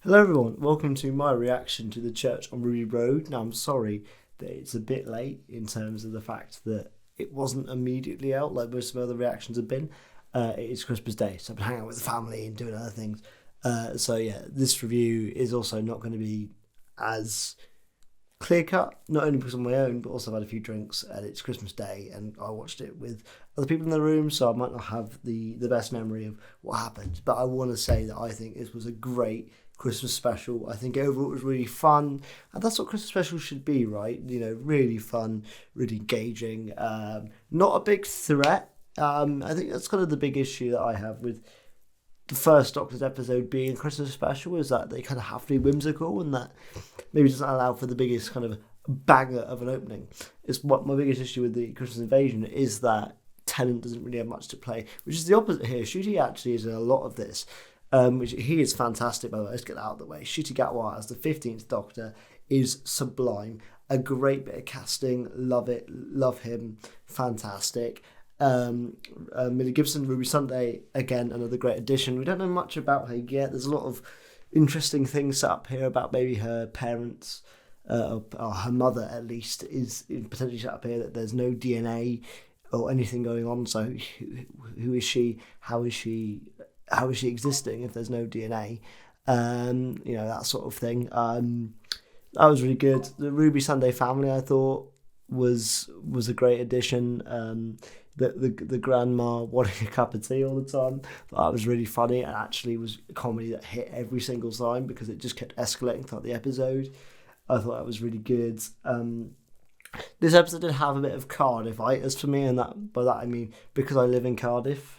Hello everyone, welcome to my reaction to The Church on Ruby Road. Now I'm sorry that it's a bit late in terms of the fact that it wasn't immediately out like most of my other reactions have been. It is Christmas Day, so I've been hanging out with the family and doing other things. This review is also not going to be as clear cut, not only because of my own, but also I've had a few drinks and it's Christmas Day and I watched it with other people in the room, so I might not have the best memory of what happened. But I want to say that I think this was a great Christmas special. I think overall it was really fun, and that's what Christmas specials should be, right? You know, really fun, really engaging. Not a big threat. I think that's kind of the big issue that I have with the first Doctor's episode being a Christmas special, is that they kind of have to be whimsical, and that maybe doesn't allow for the biggest kind of banger of an opening. It's what my biggest issue with the Christmas Invasion is, that Tennant doesn't really have much to play, which is the opposite here. Ncuti actually is in a lot of this, which he is fantastic, by the way. Let's get that out of the way. Ncuti Gatwa as the 15th Doctor is sublime. A great bit of casting. Love it. Love him. Fantastic. Millie Gibson, Ruby Sunday, again, another great addition. We don't know much about her yet. There's a lot of interesting things set up here about maybe her parents, or her mother at least, is potentially set up here, that there's no DNA or anything going on. So who is she? How is she existing if there's no DNA? That sort of thing. That was really good. The Ruby Sunday family, I thought, was a great addition. The grandma wanting a cup of tea all the time, that was really funny, and actually was a comedy that hit every single time because it just kept escalating throughout the episode. I thought that was really good. This episode did have a bit of Cardiff-itis for me, and by that I mean because I live in Cardiff.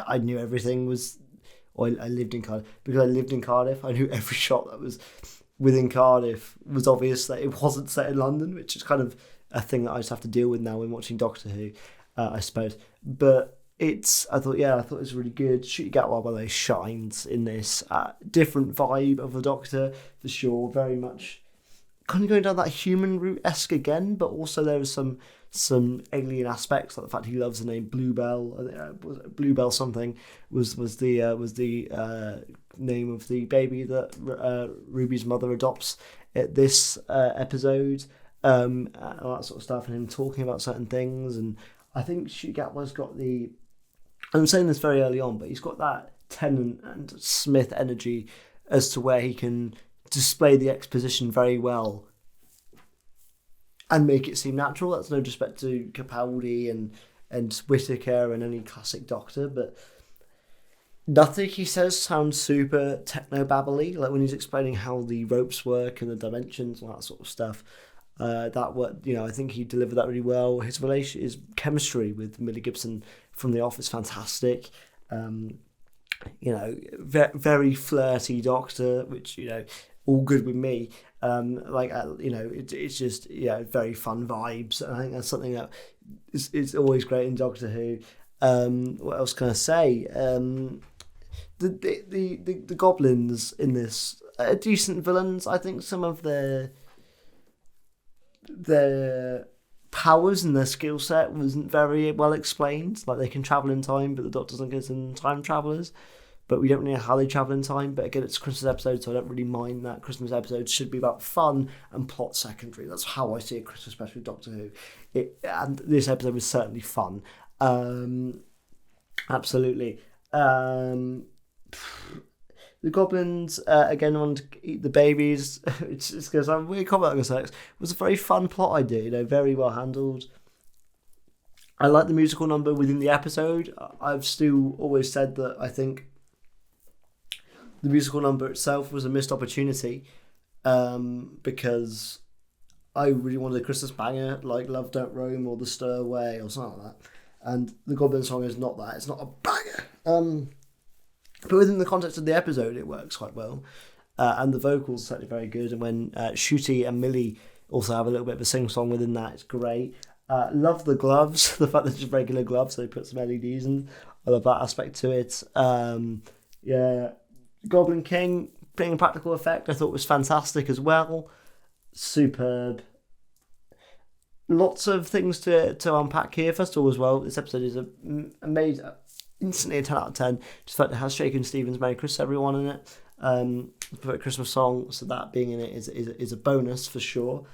I knew everything was, or I lived in Cardiff. Because I lived in Cardiff, I knew every shot that was within Cardiff was obvious that it wasn't set in London, which is kind of a thing that I just have to deal with now when watching Doctor Who, I suppose. But I thought it was really good. Ncuti Gatwa, by the way, shines in this. Different vibe of the Doctor, for sure. Very much kind of going down that human route-esque again, but also there was some alien aspects, like the fact he loves the name Bluebell. Bluebell something was the name of the baby that Ruby's mother adopts at this episode, and all that sort of stuff, and him talking about certain things. And I think Ncuti Gatwa's got I'm saying this very early on, but he's got that Tennant and Smith energy as to where he can display the exposition very well and make it seem natural. That's no disrespect to Capaldi and Whittaker and any classic Doctor, but nothing he says sounds super techno-babbly, like when he's explaining how the ropes work and the dimensions and that sort of stuff. I think he delivered that really well. His chemistry with Millie Gibson from The Office, fantastic. Very flirty Doctor, which, all good with me. It's just very fun vibes, and I think that's something that is always great in Doctor Who. What else can I say? The goblins in this are decent villains. I think some of their powers and their skill set wasn't very well explained. Like, they can travel in time, but the Doctor doesn't get them time travelers. But we don't really know how they travel in time. But again, it's a Christmas episode, so I don't really mind that. Christmas episodes should be about fun and plot secondary. That's how I see a Christmas special with Doctor Who. And this episode was certainly fun. Absolutely. The goblins, again, wanted to eat the babies. It's because I'm weird comment on sex. It was a very fun plot idea, very well handled. I like the musical number within the episode. I've still always said that I think the musical number itself was a missed opportunity, because I really wanted a Christmas banger like Love Don't Roam or The Stir Away or something like that. And the Goblin song is not that. It's not a banger. But within the context of the episode, it works quite well. And the vocals are certainly very good. And when Ncuti and Millie also have a little bit of a sing-song within that, it's great. Love the gloves. The fact that it's just regular gloves, so they put some LEDs in. I love that aspect to it. Goblin King being a practical effect, I thought was fantastic as well. Superb. Lots of things to unpack here. First of all, as well, this episode is amazing. Instantly a 10 out of 10. Just the fact it has Shakin' Stevens' Merry Christmas Everyone in it. favorite Christmas song, so that being in it is a bonus for sure.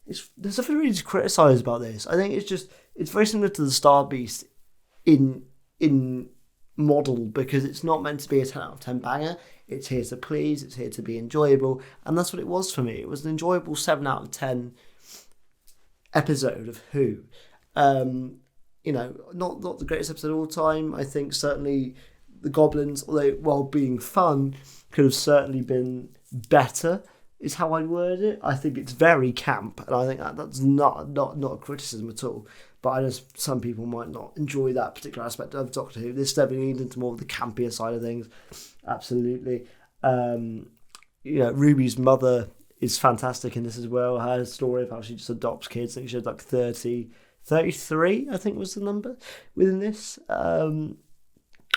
There's nothing really to criticise about this. I think it's very similar to the Star Beast in model, because it's not meant to be a 10 out of 10 banger. It's here to please, it's here to be enjoyable, and that's what it was for me. It was an enjoyable 7 out of 10 episode of Who. Not the greatest episode of all time. I think certainly the Goblins, although while being fun, could have certainly been better, is how I'd word it. I think it's very camp, and I think that's not a criticism at all. But I know some people might not enjoy that particular aspect of Doctor Who. This definitely leans into more of the campier side of things. Absolutely. Ruby's mother is fantastic in this as well. Her story of how she just adopts kids. I think she had like 33, I think was the number within this. And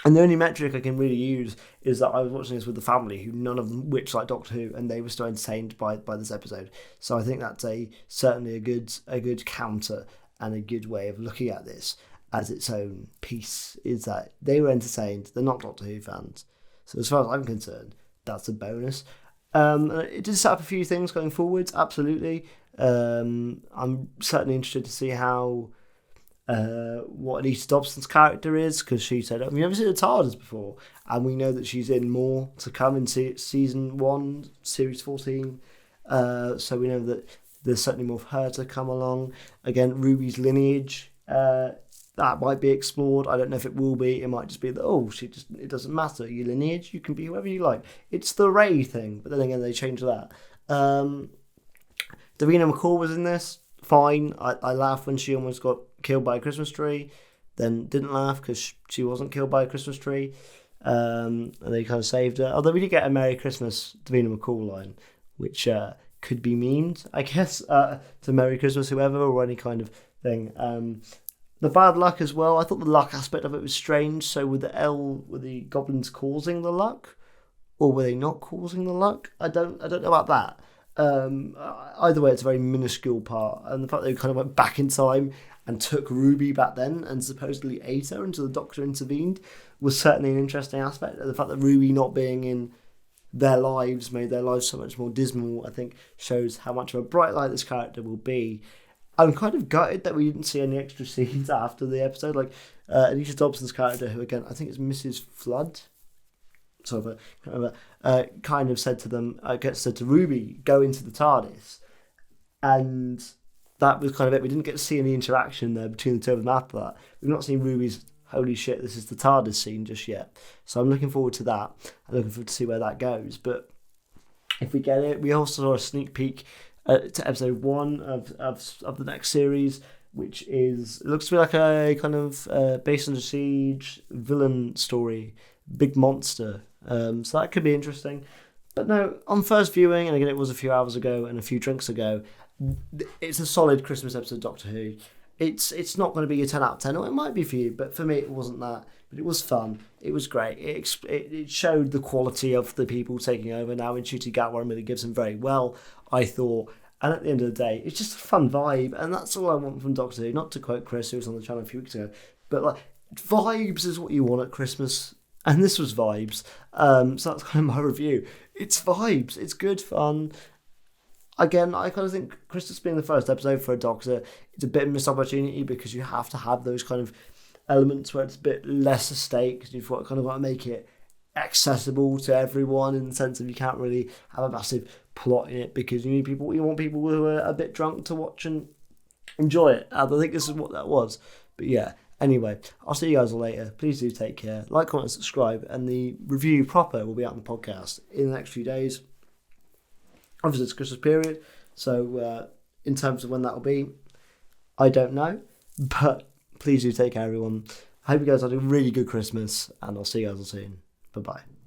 the only metric I can really use is that I was watching this with the family, who none of them which like Doctor Who, and they were still entertained by this episode. So I think that's certainly a good counter and a good way of looking at this as its own piece, is that they were entertained. They're not Doctor Who fans. So as far as I'm concerned, that's a bonus. It did set up a few things going forwards, absolutely. I'm certainly interested to see how what Anita Dobson's character is, because she said, "Have you never seen the TARDIS before?" And we know that she's in more to come in season 1, series 14. So we know that there's certainly more of her to come along. Again, Ruby's lineage, that might be explored. I don't know if it will be. It might just be that, it doesn't matter. Your lineage, you can be whoever you like. It's the Ray thing, but then again, they changed that. Davina McCall was in this. Fine. I laughed when she almost got killed by a Christmas tree, then didn't laugh because she wasn't killed by a Christmas tree, and they kind of saved her. Although we did get a Merry Christmas Davina McCall line, which could be memed, I guess, to Merry Christmas whoever, or any kind of thing. The bad luck as well, I thought the luck aspect of it was strange. So were the goblins causing the luck, or were they not causing the luck? I don't know about that. Either way, it's a very minuscule part, and the fact they kind of went back in time and took Ruby back then and supposedly ate her until the Doctor intervened was certainly an interesting aspect. The fact that Ruby not being in their lives made their lives so much more dismal, I think, shows how much of a bright light this character will be. I'm kind of gutted that we didn't see any extra scenes after the episode, like Anita Dobson's character, who again I think is Mrs. Flood, kind of said to them, said to Ruby, go into the TARDIS, and that was kind of it. We didn't get to see any interaction there between the two of them after that. We've not seen Ruby's holy shit, this is the TARDIS scene just yet. So I'm looking forward to that. I'm looking forward to see where that goes. But if we get it, we also saw a sneak peek to episode 1 of the next series, which looks to be like a kind of Base Under Siege villain story, big monster. So that could be interesting. But no, on first viewing, and again it was a few hours ago and a few drinks ago, it's a solid Christmas episode of Doctor Who. It's not going to be a 10 out of 10, or it might be for you, but for me it wasn't that. But it was fun. It was great. It showed the quality of the people taking over now in Ncuti Gatwa and Millie Gibson very well, I thought. And at the end of the day, it's just a fun vibe, and that's all I want from Doctor Who. Not to quote Chris, who was on the channel a few weeks ago, but like, vibes is what you want at Christmas, and this was vibes. So that's kind of my review. It's vibes. It's good fun. Again, I kind of think Christmas being the first episode for a Doctor, it's a bit of a missed opportunity, because you have to have those kind of elements where it's a bit less at stake, because you've got to make it accessible to everyone, in the sense of you can't really have a massive plot in it, because you want people who are a bit drunk to watch and enjoy it. I think this is what that was. But yeah, anyway, I'll see you guys all later. Please do take care. Like, comment, subscribe, and the review proper will be out on the podcast in the next few days. Obviously, it's Christmas period, so in terms of when that will be, I don't know. But please do take care, everyone. I hope you guys had a really good Christmas, and I'll see you guys all soon. Bye-bye.